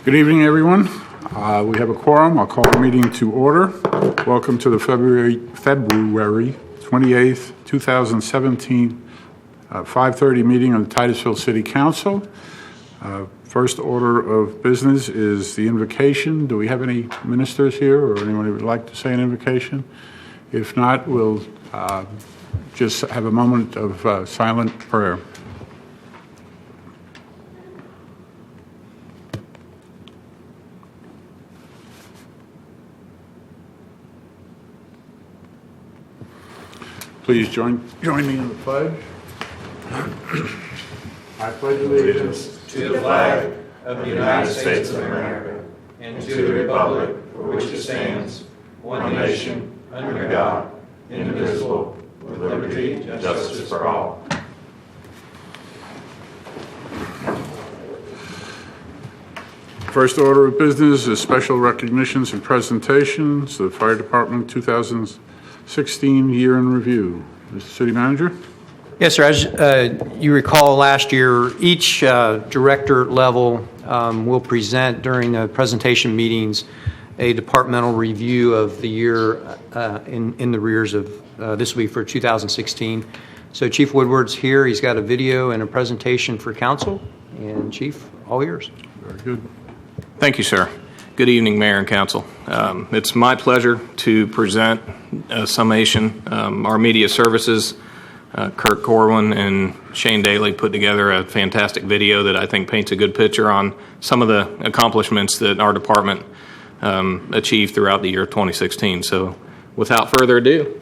Good evening, everyone. We have a quorum. I'll call the meeting to order. Welcome to the February 28th, 2017, 5:30 meeting of the Titusville City Council. First order of business is the invocation. Do we have any ministers here or anyone who would like to say an invocation? If not, we'll just have a moment of silent prayer. Please join me in the pledge. I pledge allegiance to the flag of the United States of America and to the republic for which it stands, one nation, under God, indivisible, with liberty and justice for all. First order of business is special recognitions and presentations. The Fire Department 2016 year in review. Mr. City Manager? Yes, sir. As you recall, last year, each director level will present during the presentation meetings a departmental review of the year in the rears of this week for 2016. So Chief Woodward's here. He's got a video and a presentation for council. And Chief, all yours. Very good. Thank you, sir. Good evening, Mayor and Council. It's my pleasure to present a summation. Our media services, Kirk Corwin and Shane Daly, put together a fantastic video that I think paints a good picture on some of the accomplishments that our department achieved throughout the year 2016. So without further ado,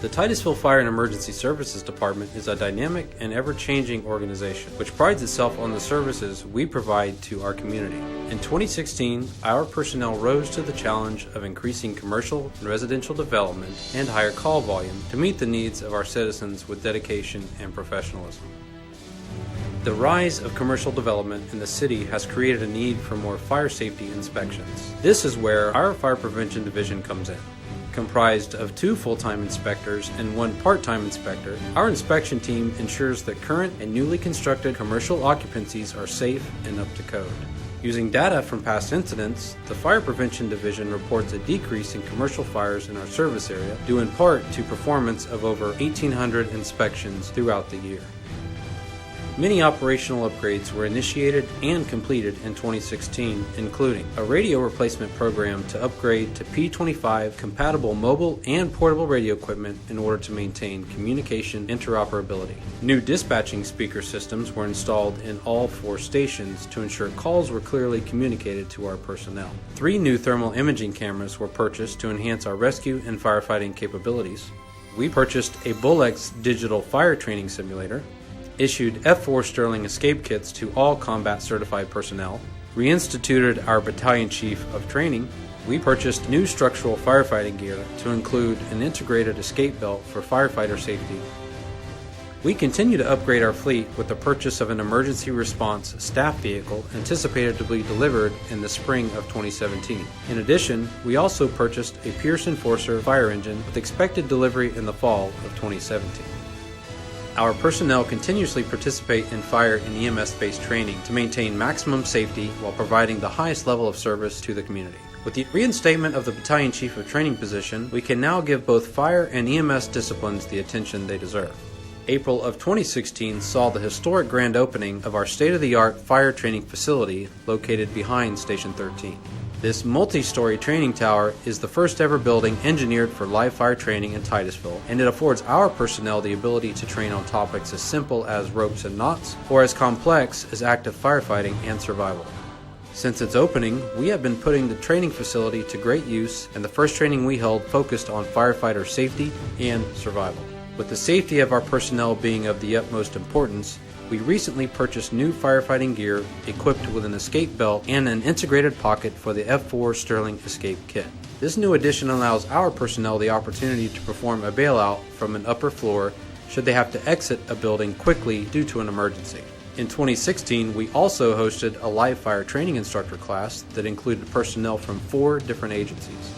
The Titusville Fire and Emergency Services Department is a dynamic and ever-changing organization which prides itself on the services we provide to our community. In 2016, our personnel rose to the challenge of increasing commercial and residential development and higher call volume to meet the needs of our citizens with dedication and professionalism. The rise of commercial development in the city has created a need for more fire safety inspections. This is where our Fire Prevention Division comes in. Comprised of 2 full-time inspectors and 1 part-time inspector, our inspection team ensures that current and newly constructed commercial occupancies are safe and up to code. Using data from past incidents, the Fire Prevention Division reports a decrease in commercial fires in our service area, due in part to performance of over 1,800 inspections throughout the year. Many operational upgrades were initiated and completed in 2016, including a radio replacement program to upgrade to P25 compatible mobile and portable radio equipment in order to maintain communication interoperability. New dispatching speaker systems were installed in all 4 stations to ensure calls were clearly communicated to our personnel. 3 new thermal imaging cameras were purchased to enhance our rescue and firefighting capabilities. We purchased a Bullets digital fire training simulator, issued F4 Sterling escape kits to all combat certified personnel, reinstituted our battalion chief of training. We purchased new structural firefighting gear to include an integrated escape belt for firefighter safety. We continue to upgrade our fleet with the purchase of an emergency response staff vehicle anticipated to be delivered in the spring of 2017. In addition, we also purchased a Pierce Enforcer fire engine with expected delivery in the fall of 2017. Our personnel continuously participate in fire and EMS-based training to maintain maximum safety while providing the highest level of service to the community. With the reinstatement of the Battalion Chief of Training position, we can now give both fire and EMS disciplines the attention they deserve. April of 2016 saw the historic grand opening of our state-of-the-art fire training facility located behind Station 13. This multi-story training tower is the first ever building engineered for live fire training in Titusville, and it affords our personnel the ability to train on topics as simple as ropes and knots, or as complex as active firefighting and survival. Since its opening, we have been putting the training facility to great use, and the first training we held focused on firefighter safety and survival. With the safety of our personnel being of the utmost importance, we recently purchased new firefighting gear equipped with an escape belt and an integrated pocket for the F4 Sterling escape kit. This new addition allows our personnel the opportunity to perform a bailout from an upper floor should they have to exit a building quickly due to an emergency. In 2016, we also hosted a live fire training instructor class that included personnel from 4 different agencies.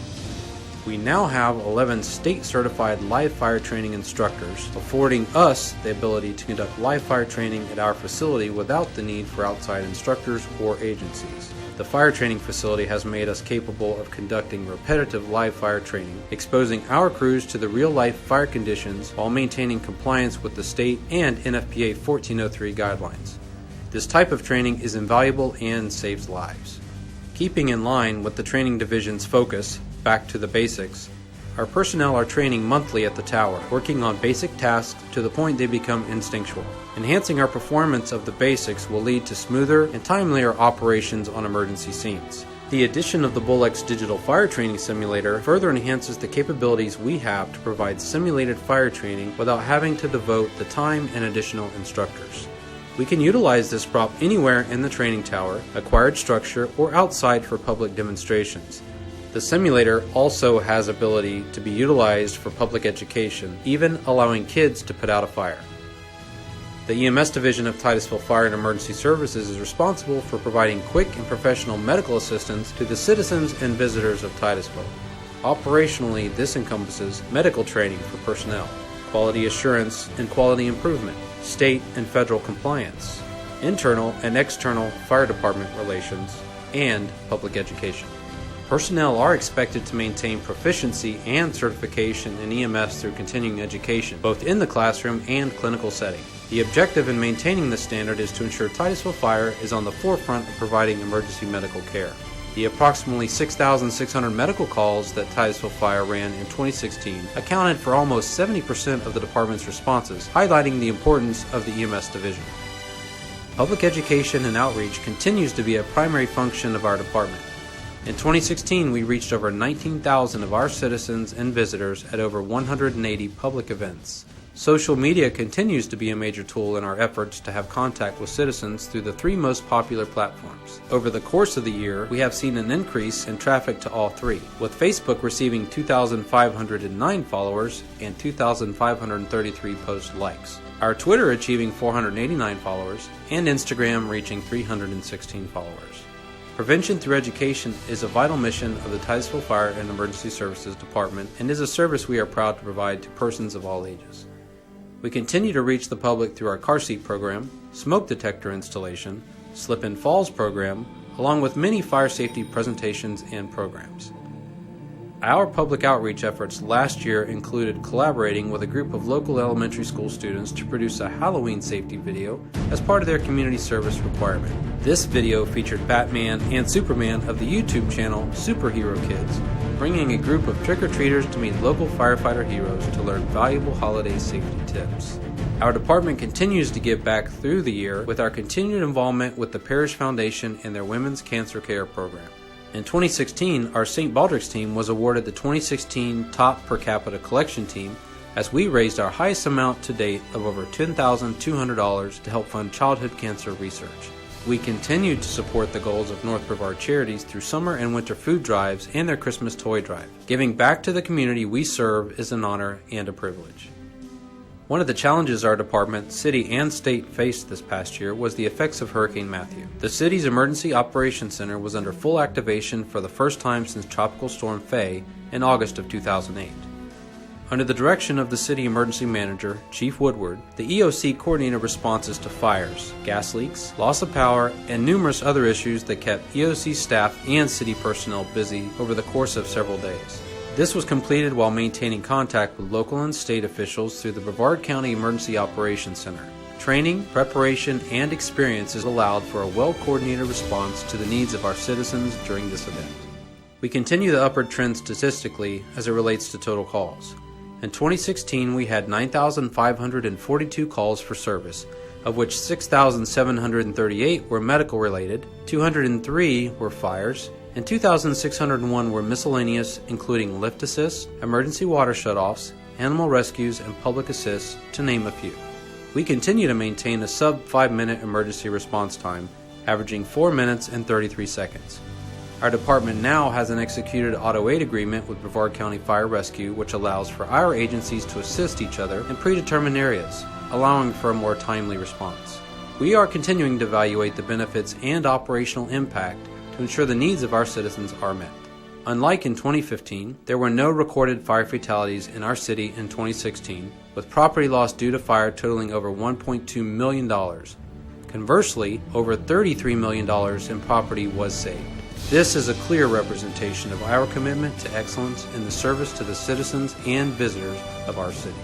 We now have 11 state-certified live fire training instructors, affording us the ability to conduct live fire training at our facility without the need for outside instructors or agencies. The fire training facility has made us capable of conducting repetitive live fire training, exposing our crews to the real-life fire conditions while maintaining compliance with the state and NFPA 1403 guidelines. This type of training is invaluable and saves lives. Keeping in line with the training division's focus, back to the basics, our personnel are training monthly at the tower, working on basic tasks to the point they become instinctual. Enhancing our performance of the basics will lead to smoother and timelier operations on emergency scenes. The addition of the Bullux Digital Fire Training Simulator further enhances the capabilities we have to provide simulated fire training without having to devote the time and additional instructors. We can utilize this prop anywhere in the training tower, acquired structure, or outside for public demonstrations. The simulator also has ability to be utilized for public education, even allowing kids to put out a fire. The EMS division of Titusville Fire and Emergency Services is responsible for providing quick and professional medical assistance to the citizens and visitors of Titusville. Operationally, this encompasses medical training for personnel, quality assurance and quality improvement, state and federal compliance, internal and external fire department relations, and public education. Personnel are expected to maintain proficiency and certification in EMS through continuing education, both in the classroom and clinical setting. The objective in maintaining this standard is to ensure Titusville Fire is on the forefront of providing emergency medical care. The approximately 6,600 medical calls that Titusville Fire ran in 2016 accounted for almost 70% of the department's responses, highlighting the importance of the EMS division. Public education and outreach continues to be a primary function of our department. In 2016, we reached over 19,000 of our citizens and visitors at over 180 public events. Social media continues to be a major tool in our efforts to have contact with citizens through the 3 most popular platforms. Over the course of the year, we have seen an increase in traffic to all 3, with Facebook receiving 2,509 followers and 2,533 post likes, our Twitter achieving 489 followers, and Instagram reaching 316 followers. Prevention through education is a vital mission of the Titusville Fire and Emergency Services Department and is a service we are proud to provide to persons of all ages. We continue to reach the public through our car seat program, smoke detector installation, slip and falls program, along with many fire safety presentations and programs. Our public outreach efforts last year included collaborating with a group of local elementary school students to produce a Halloween safety video as part of their community service requirement. This video featured Batman and Superman of the YouTube channel Superhero Kids, bringing a group of trick-or-treaters to meet local firefighter heroes to learn valuable holiday safety tips. Our department continues to give back through the year with our continued involvement with the Parish Foundation and their Women's Cancer Care Program. In 2016, our St. Baldrick's team was awarded the 2016 Top Per Capita Collection Team as we raised our highest amount to date of over $10,200 to help fund childhood cancer research. We continue to support the goals of North Brevard Charities through summer and winter food drives and their Christmas toy drive. Giving back to the community we serve is an honor and a privilege. One of the challenges our department, city, and state faced this past year was the effects of Hurricane Matthew. The city's Emergency Operations Center was under full activation for the first time since Tropical Storm Faye in August of 2008. Under the direction of the City Emergency Manager, Chief Woodward, the EOC coordinated responses to fires, gas leaks, loss of power, and numerous other issues that kept EOC staff and city personnel busy over the course of several days. This was completed while maintaining contact with local and state officials through the Brevard County Emergency Operations Center. Training, preparation, and experience is allowed for a well-coordinated response to the needs of our citizens during this event. We continue the upward trend statistically as it relates to total calls. In 2016, we had 9,542 calls for service, of which 6,738 were medical related, 203 were fires, and 2,601 were miscellaneous, including lift assist, emergency water shutoffs, animal rescues, and public assists, to name a few. We continue to maintain a sub-5-minute emergency response time, averaging 4 minutes and 33 seconds. Our department now has an executed auto aid agreement with Brevard County Fire Rescue, which allows for our agencies to assist each other in predetermined areas, allowing for a more timely response. We are continuing to evaluate the benefits and operational impact to ensure the needs of our citizens are met. Unlike in 2015, there were no recorded fire fatalities in our city in 2016, with property loss due to fire totaling over $1.2 million. Conversely, over $33 million in property was saved. This is a clear representation of our commitment to excellence in the service to the citizens and visitors of our city.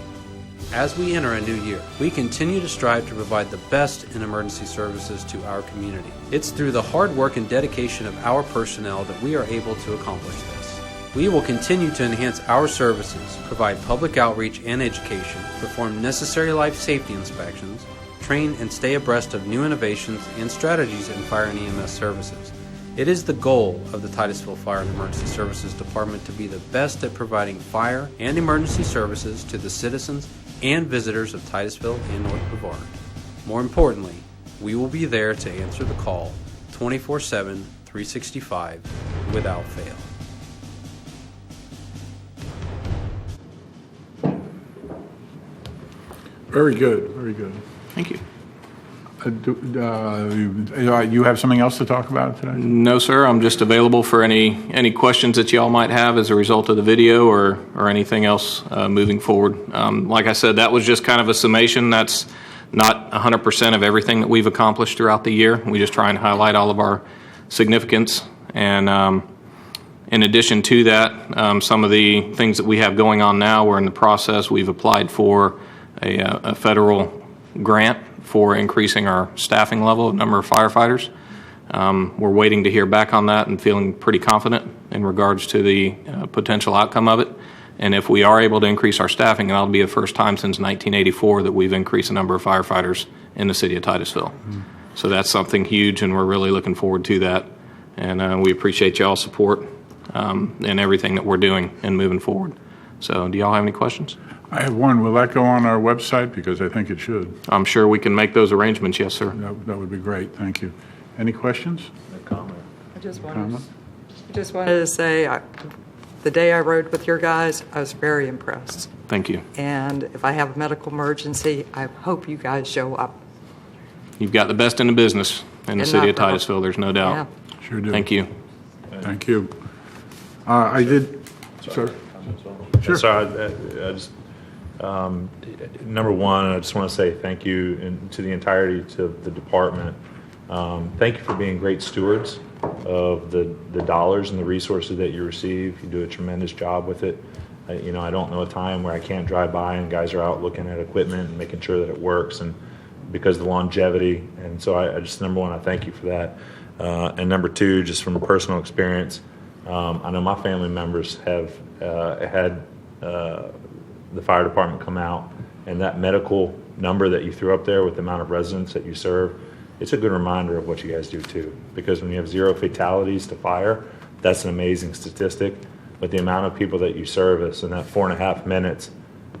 As we enter a new year, we continue to strive to provide the best in emergency services to our community. It's through the hard work and dedication of our personnel that we are able to accomplish this. We will continue to enhance our services, provide public outreach and education, perform necessary life safety inspections, train and stay abreast of new innovations and strategies in fire and EMS services. It is the goal of the Titusville Fire and Emergency Services Department to be the best at providing fire and emergency services to the citizens and visitors of Titusville and North Brevard. More importantly, we will be there to answer the call 24/7, 365 without fail. Very good, very good. Thank you. You have something else to talk about today? No, sir. I'm just available for any questions that y'all might have as a result of the video or anything else moving forward. Like I said, that was just kind of a summation. That's not 100% of everything that we've accomplished throughout the year. We just try and highlight all of our significance. And in addition to that, some of the things that we have going on now, we're in the process. We've applied for a federal grant for increasing our staffing level, number of firefighters. We're waiting to hear back on that and feeling pretty confident in regards to the potential outcome of it. And if we are able to increase our staffing, that'll be the first time since 1984 that we've increased the number of firefighters in the city of Titusville. Mm-hmm. So that's something huge, and we're really looking forward to that. And we appreciate y'all's support in everything that we're doing and moving forward. So do y'all have any questions? I have one. Will that go on our website? Because I think it should. I'm sure we can make those arrangements, yes, sir. That would be great. Thank you. Any questions? I just wanted to say, the day I rode with your guys, I was very impressed. Thank you. And if I have a medical emergency, I hope you guys show up. You've got the best in the business in the city of Not wrong. Titusville, there's no doubt. Yeah. Sure do. Thank you. Thank you. I did, sir. Sure. So I just, number one, I just want to say thank you to the entirety to the department. Thank you for being great stewards of the dollars and the resources that you receive. You do a tremendous job with it. I don't know a time where I can't drive by and guys are out looking at equipment and making sure that it works, and because of the longevity. And so I just, number one, I thank you for that. And number two, just from a personal experience, I know my family members have had the fire department come out, and that medical number that you threw up there with the amount of residents that you serve, it's a good reminder of what you guys do too. Because when you have 0 fatalities to fire, that's an amazing statistic. But the amount of people that you service in that 4.5 minutes,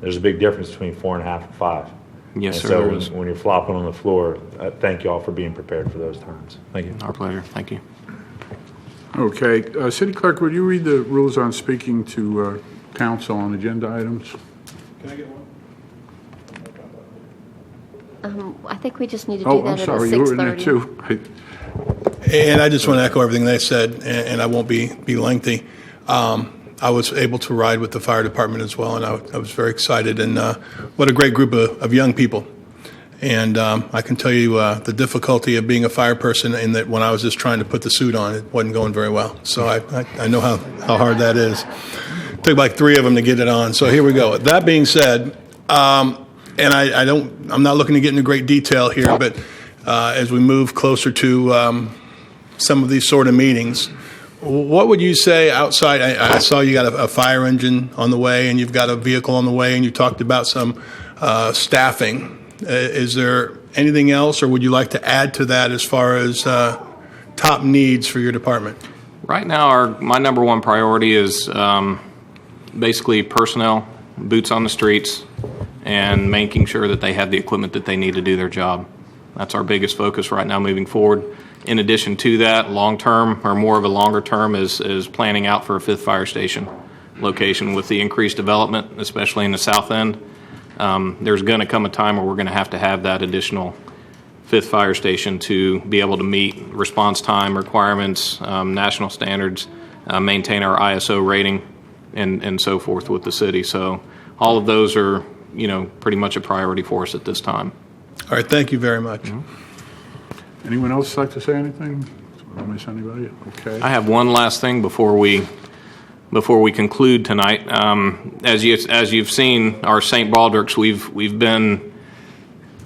there's a big difference between 4.5 and 5. Yes, and sir. there is. So when you're flopping on the floor, thank you all for being prepared for those times. Thank you. Our pleasure. Thank you. Okay. City Clerk, would you read the rules on speaking to council on agenda items? Can I get one? I think we just need to do Oh, that I'm at sorry. You were in there 6:30. too. And I just want to echo everything they said, and I won't be lengthy. I was able to ride with the fire department as well, and I was very excited. And what a great group of young people. And I can tell you the difficulty of being a fire person in that when I was just trying to put the suit on, it wasn't going very well. So I know how hard that is. It took like 3 of them to get it on. So here we go. That being said, and I'm not looking to get into great detail here, but as we move closer to some of these sort of meetings, what would you say outside? I saw you got a fire engine on the way, and you've got a vehicle on the way, and you talked about some staffing. Is there anything else, or would you like to add to that as far as top needs for your department? Right now, my number one priority is basically personnel, boots on the streets, and making sure that they have the equipment that they need to do their job. That's our biggest focus right now moving forward. In addition to that, long-term, or more of a longer term, is planning out for a 5th fire station location with the increased development, especially in the south end. There's going to come a time where we're going to have that additional 5th Fire Station to be able to meet response time requirements, national standards, maintain our ISO rating, and so forth with the city. So all of those are, pretty much a priority for us at this time. All right, thank you very much. Anyone else like to say anything? Did I miss anybody? Okay. I have one last thing before we conclude tonight. As you've seen, our St. Baldrick's, we've been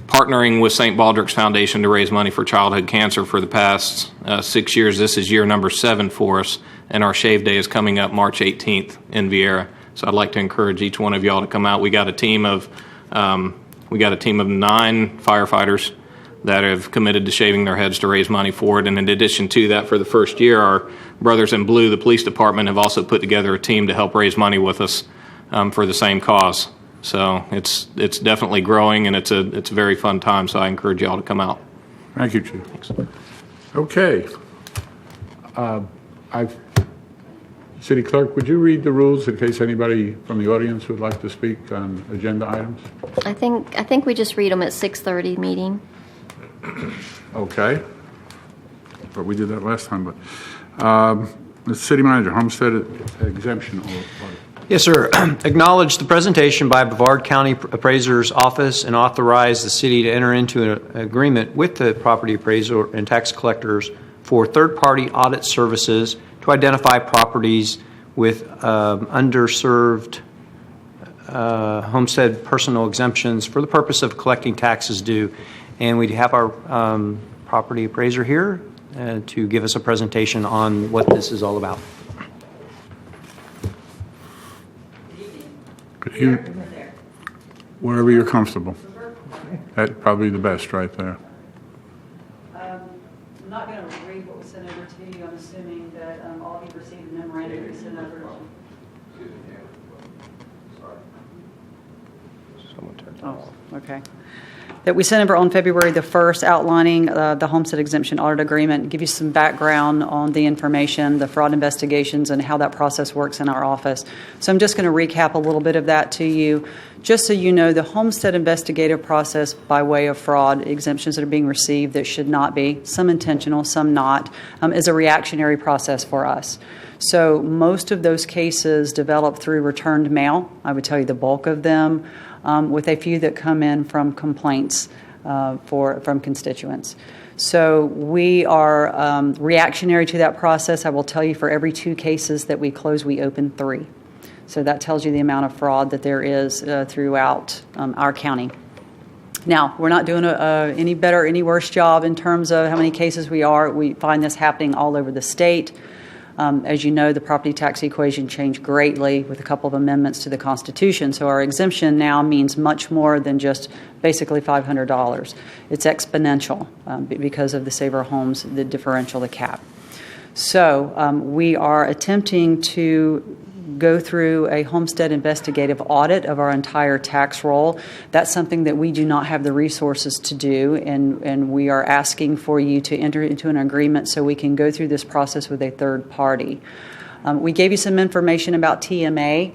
partnering with St. Baldrick's Foundation to raise money for childhood cancer for the past 6 years. This is year number 7 for us, and our Shave Day is coming up March 18th in Viera. So I'd like to encourage each one of y'all to come out. We got a team of 9 firefighters that have committed to shaving their heads to raise money for it. And in addition to that, for the first year, our brothers in blue, the police department, have also put together a team to help raise money with us for the same cause. So it's definitely growing, and it's a very fun time. So I encourage y'all to come out. Thank you, Chief. Thanks. Okay. City Clerk, would you read the rules in case anybody from the audience would like to speak on agenda items? I think we just read them at 6:30 meeting. Okay. But we did that last time. But the City Manager, Homestead Exemption Audit. Yes, sir. Acknowledge the presentation by Brevard County Appraiser's Office and authorize the city to enter into an agreement with the property appraiser and tax collectors for third-party audit services to identify properties with underserved homestead personal exemptions for the purpose of collecting taxes due. And we have our property appraiser here to give us a presentation on what this is all about. Good evening. Wherever you're comfortable. That's probably the best right there. I'm not going to read what was sent over to you. I'm assuming that all of you received the memorandum we sent over. Oh, okay. That we sent over on February the 1st, outlining the homestead exemption audit agreement, give you some background on the information, the fraud investigations, and how that process works in our office. So I'm just going to recap a little bit of that to you. Just so you know, the homestead investigative process by way of fraud exemptions that are being received that should not be, some intentional, some not, is a reactionary process for us. So most of those cases develop through returned mail. I would tell you the bulk of them, with a few that come in from complaints from constituents. So we are reactionary to that process. I will tell you, for every 2 cases that we close, we open 3. So that tells you the amount of fraud that there is throughout our county. Now, we're not doing any better, any worse job in terms of how many cases we are. We find this happening all over the state. As you know, the property tax equation changed greatly with a couple of amendments to the Constitution. So our exemption now means much more than just basically $500. It's exponential because of the Save Our Homes, the differential, the cap. So we are attempting to go through a homestead investigative audit of our entire tax roll. That's something that we do not have the resources to do, and we are asking for you to enter into an agreement so we can go through this process with a third party. We gave you some information about TMA.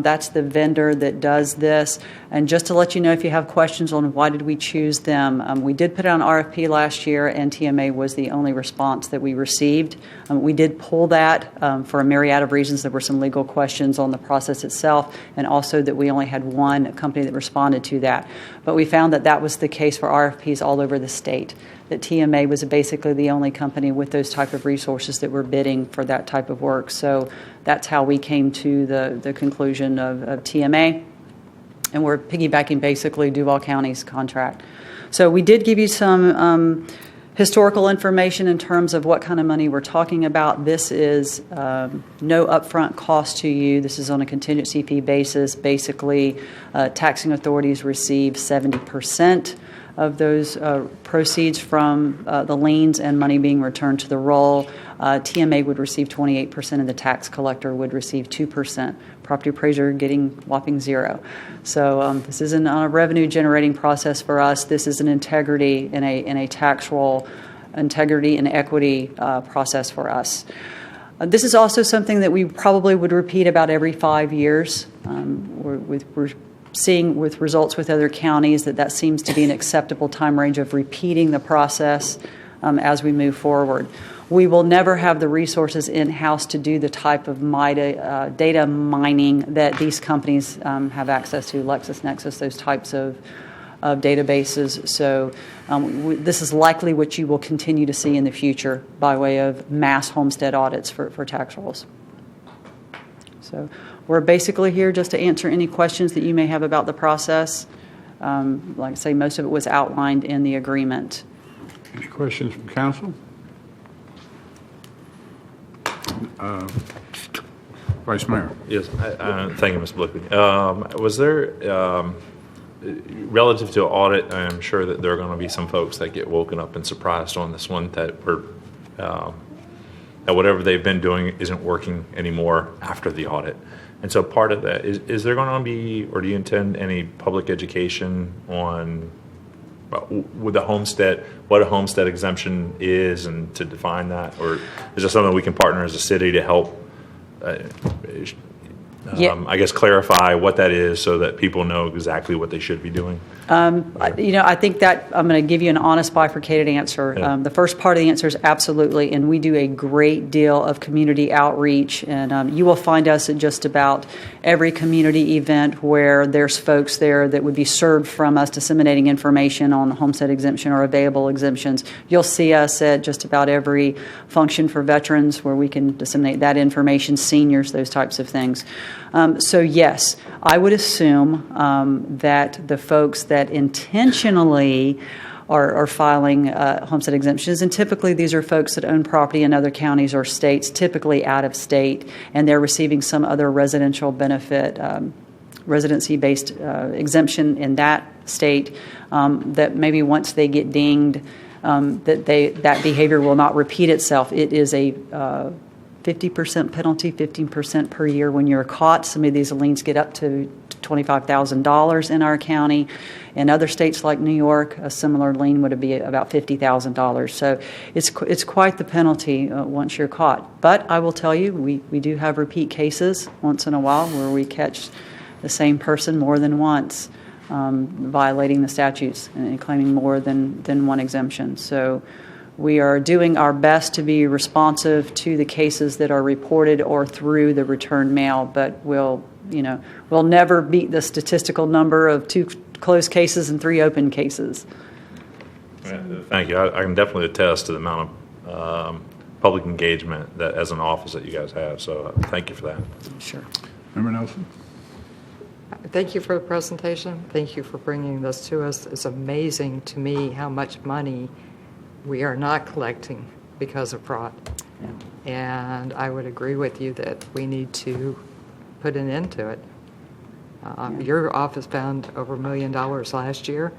That's the vendor that does this. And just to let you know, if you have questions on why did we choose them, we did put out an RFP last year, and TMA was the only response that we received. We did pull that for a myriad of reasons. There were some legal questions on the process itself, and also that we only had one company that responded to that. But we found that that was the case for RFPs all over the state, that TMA was basically the only company with those type of resources that were bidding for that type of work. So that's how we came to the conclusion of TMA. And we're piggybacking basically Duval County's contract. So we did give you some historical information in terms of what kind of money we're talking about. This is no upfront cost to you. This is on a contingency fee basis. Basically, taxing authorities receive 70% of those proceeds from the liens and money being returned to the roll. TMA would receive 28%, and the tax collector would receive 2%. Property appraiser getting whopping 0. So this isn't a revenue-generating process for us. This is an integrity in a tax roll, integrity and equity process for us. This is also something that we probably would repeat about every 5 years. We're seeing with results with other counties that seems to be an acceptable time range of repeating the process as we move forward. We will never have the resources in-house to do the type of data mining that these companies have access to, LexisNexis, those types of databases. So this is likely what you will continue to see in the future by way of mass homestead audits for tax rolls. So we're basically here just to answer any questions that you may have about the process. Like I say, most of it was outlined in the agreement. Any questions from council? Vice Mayor. Yes, thank you, Mr. Blickman. Was there, relative to audit, I'm sure that there are going to be some folks that get woken up and surprised on this one that whatever they've been doing isn't working anymore after the audit. And so part of that, is there going to be, or do you intend any public education on with the homestead, what a homestead exemption is and to define that? Or is there something we can partner as a city to help, I guess, clarify what that is so that people know exactly what they should be doing? I think that I'm going to give you an honest bifurcated answer. Yeah. The first part of the answer is absolutely, and we do a great deal of community outreach, and you will find us at just about every community event where there's folks there that would be served from us disseminating information on homestead exemption or available exemptions. You'll see us at just about every function for veterans where we can disseminate that information, seniors, those types of things. So yes, I would assume that the folks that intentionally are filing homestead exemptions, and typically these are folks that own property in other counties or states, typically out of state, and they're receiving some other residential benefit, residency-based exemption in that state, that maybe once they get dinged, that behavior will not repeat itself. It is a 50% penalty, 15% per year when you're caught. Some of these liens get up to $25,000 in our county. In other states like New York, a similar lien would be about $50,000. So it's quite the penalty once you're caught. But I will tell you, we do have repeat cases once in a while where we catch the same person more than once violating the statutes and claiming more than one exemption. So we are doing our best to be responsive to the cases that are reported or through the return mail, but we'll never beat the statistical number of 2 closed cases and 3 open cases. Thank you. I can definitely attest to the amount of public engagement that as an office that you guys have. So thank you for that. Sure. Member Nelson? Thank you for the presentation. Thank you for bringing this to us. It's amazing to me how much money we are not collecting because of fraud. And I would agree with you that we need to put an end to it. Your office found over $1 million last year.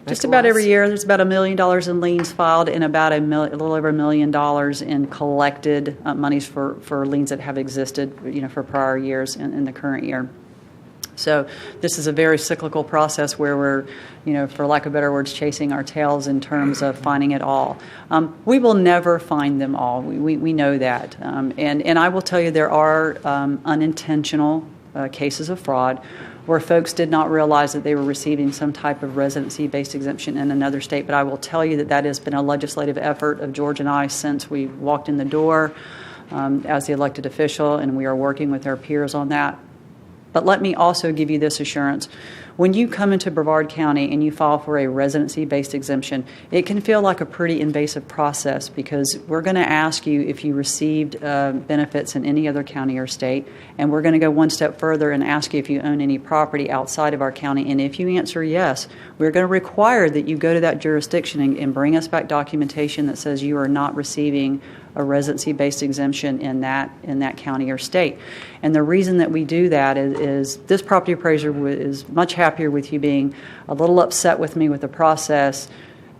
Just about every year, there's about $1 million in liens filed and about a little over $1 million in collected monies for liens that have existed, for prior years in the current year. So this is a very cyclical process where we're, for lack of better words, chasing our tails in terms of finding it all. We will never find them all. We know that. And I will tell you there are unintentional cases of fraud where folks did not realize that they were receiving some type of residency-based exemption in another state. But I will tell you that has been a legislative effort of George and I since we walked in the door as the elected official, and we are working with our peers on that. But let me also give you this assurance. When you come into Brevard County and you file for a residency-based exemption, it can feel like a pretty invasive process because we're going to ask you if you received benefits in any other county or state, and we're going to go one step further and ask you if you own any property outside of our county. And if you answer yes, we're going to require that you go to that jurisdiction and bring us back documentation that says you are not receiving a residency-based exemption in that county or state. And the reason that we do that is this property appraiser is much happier with you being a little upset with me with the process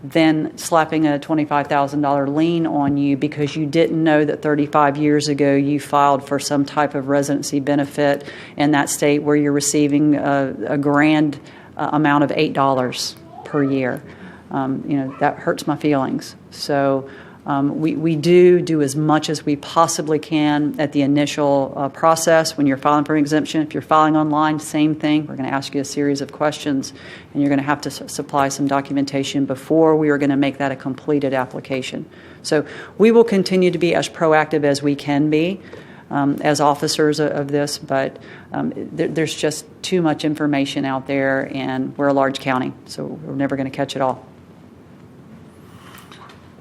than slapping a $25,000 lien on you because you didn't know that 35 years ago you filed for some type of residency benefit in that state where you're receiving a grand amount of $8 per year. That hurts my feelings. So We do as much as we possibly can at the initial process when you're filing for an exemption. If you're filing online, same thing. We're going to ask you a series of questions, and you're going to have to supply some documentation before we are going to make that a completed application. So we will continue to be as proactive as we can be as officers of this, but there's just too much information out there, and we're a large county, so we're never going to catch it all.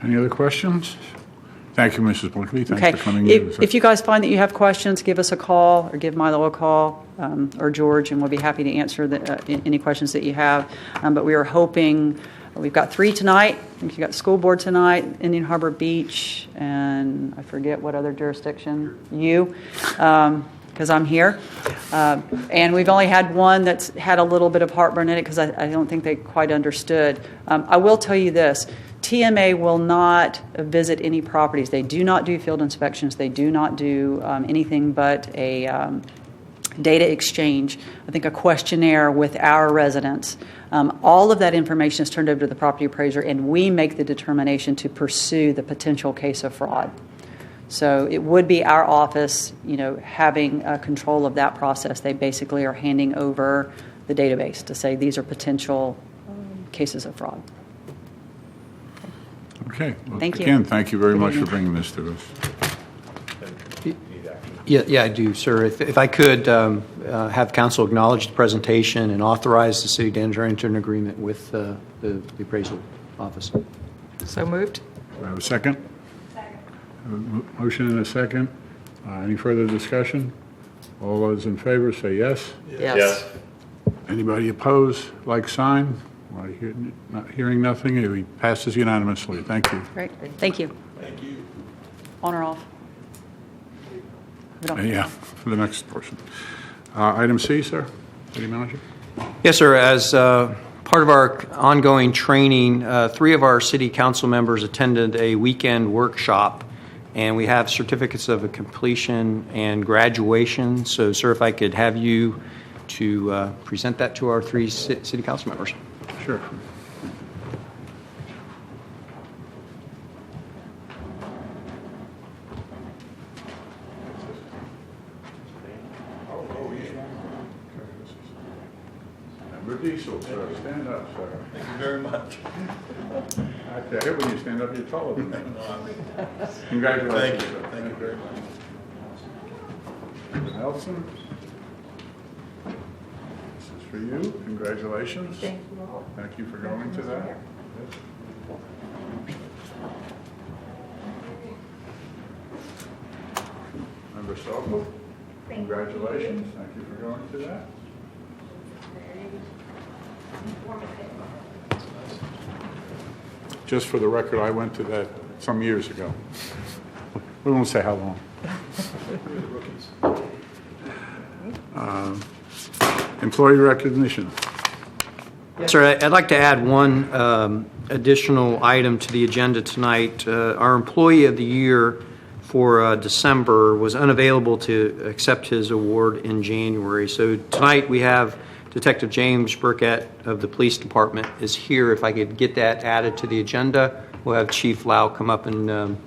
Any other questions? Thank you, Mrs. Blinkley. Thanks Okay. for coming in. If you guys find that you have questions, give us a call or give Milo a call or George, and we'll be happy to answer any questions that you have. But we are hoping, we've got 3 tonight. I think you've got the school board tonight, Indian Harbor Beach, and I forget what other jurisdiction, because I'm here. And we've only had one that's had a little bit of heartburn in it because I don't think they quite understood. I will tell you this. TMA will not visit any properties. They do not do field inspections. They do not do anything but a data exchange, I think a questionnaire with our residents. All of that information is turned over to the property appraiser, and we make the determination to pursue the potential case of fraud. So it would be our office, having control of that process. They basically are handing over the database to say these are potential cases of fraud. Okay. Well, Thank you. Again, thank you very Good much for evening. bringing this to us. Yeah, I do, sir. If I could have council acknowledge the presentation and authorize the city to enter into an agreement with the appraisal office. So moved? Do I have a second? Second. Motion and a second. Any further discussion? All those in favor say yes. Yes. Anybody opposed, like sign? Not hearing nothing, it passes unanimously. Thank you. Great. Thank you. Thank you. On or off? Yeah, for the next portion. Item C, sir, city manager. Yes, sir. As part of our ongoing training, 3 of our city council members attended a weekend workshop, and we have certificates of completion and graduation. So, sir, if I could have you to present that to our 3 city council members. Sure. Member Diesel, sir, stand up, sir. Thank you very much. I hate when you stand up, you're taller than me. Congratulations. Thank you. Sir. Thank you very much. Mr. Nelson. This is for you. Congratulations. Thank you all. Thank you for going to that. Member Stokel. Congratulations. Thank you for going to that. Just for the record, I went to that some years ago. We won't say how long. Employee recognition. Sir, I'd like to add one additional item to the agenda tonight. Our Employee of the Year for December was unavailable to accept his award in January. So tonight we have Detective James Burkett of the Police Department is here. If I could get that added to the agenda, we'll have Chief Lau come up and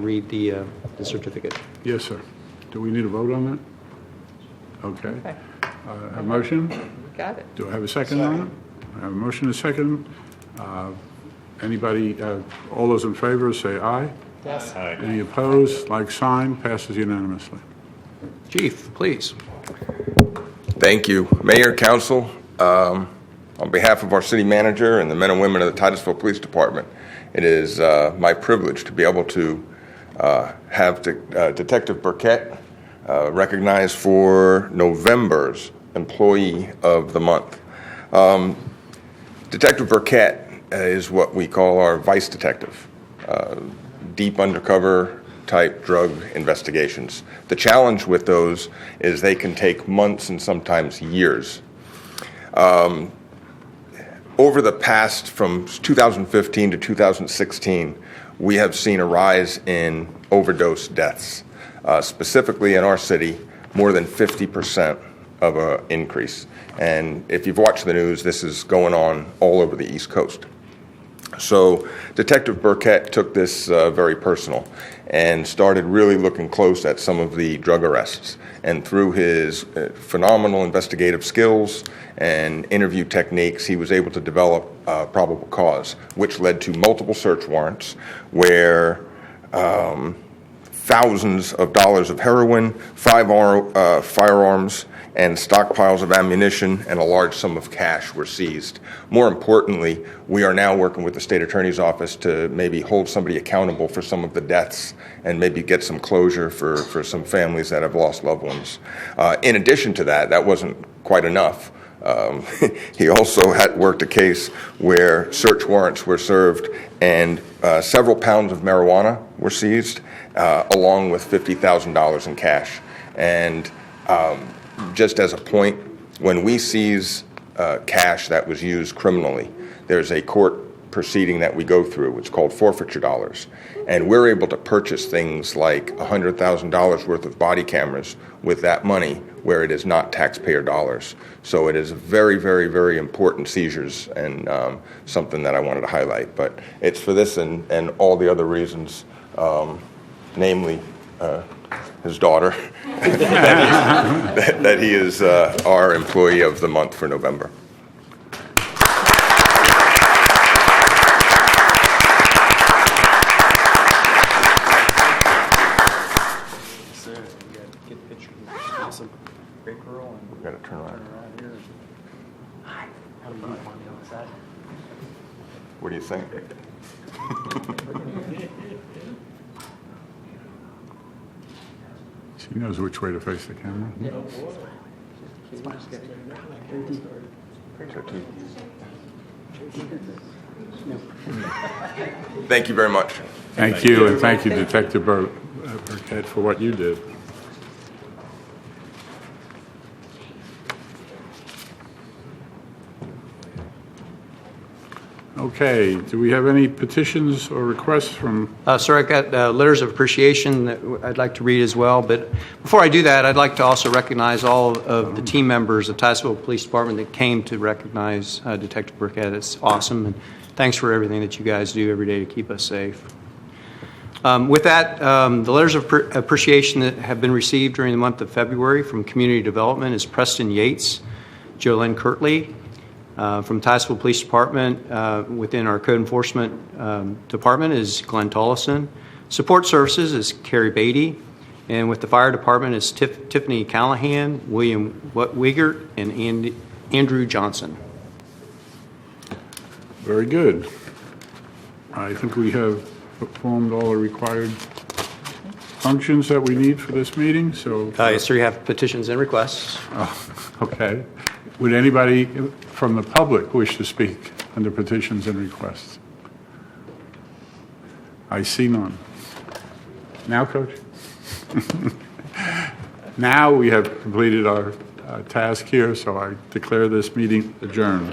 read the certificate. Yes, sir. Do we need a vote on that? Okay. A motion? Got it. Do I have a second on it? I have a motion and a second. Anybody, all those in favor say aye. Yes. Any opposed, like sign, passes unanimously. Chief, please. Thank you. Mayor, Council, on behalf of our city manager and the men and women of the Titusville Police Department, it is my privilege to be able to have Detective Burkett recognized for November's Employee of the Month. Detective Burkett is what we call our vice detective, deep undercover type drug investigations. The challenge with those is they can take months and sometimes years. Over the past, from 2015 to 2016, we have seen a rise in overdose deaths. Specifically in our city, more than 50% of an increase. And if you've watched the news, this is going on all over the East Coast. So Detective Burkett took this very personal and started really looking close at some of the drug arrests. And through his phenomenal investigative skills and interview techniques, he was able to develop probable cause, which led to multiple search warrants where thousands of dollars of heroin, 5 firearms, and stockpiles of ammunition and a large sum of cash were seized. More importantly, we are now working with the state attorney's office to maybe hold somebody accountable for some of the deaths and maybe get some closure for some families that have lost loved ones. In addition to that, that wasn't quite enough. He also had worked a case where search warrants were served and several pounds of marijuana were seized, along with $50,000 in cash. And just as a point, when we seize cash that was used criminally, there's a court proceeding that we go through. It's called forfeiture dollars. And we're able to purchase things like $100,000 worth of body cameras with that money where it is not taxpayer dollars. So it is very, very, very important seizures and something that I wanted to highlight. But it's for this and all the other reasons, namely his daughter, that he is our employee of the month for November. We've got to turn around. What do you think? She knows which way to face the camera. Thank you very much. Thank you, and thank you, Detective Burkett, for what you did. Okay, do we have any petitions or requests from? Sir, I got letters of appreciation that I'd like to read as well. But before I do that, I'd like to also recognize all of the team members of Titusville Police Department that came to recognize Detective Burkett. It's awesome, and thanks for everything that you guys do every day to keep us safe. With that, the letters of appreciation that have been received during the month of February from Community Development is Preston Yates, Jolynn Kirtley. From Titusville Police Department, within our Code Enforcement Department is Glenn Tollison. Support Services is Carrie Beatty. And with the Fire Department is Tiffany Callahan, William Wiegert, and Andrew Johnson. Very good. I think we have performed all the required functions that we need for this meeting, so. Yes, sir, you have petitions and requests. Oh, okay. Would anybody from the public wish to speak under petitions and requests? I see none. Now, Coach? Now we have completed our task here, so I declare this meeting adjourned.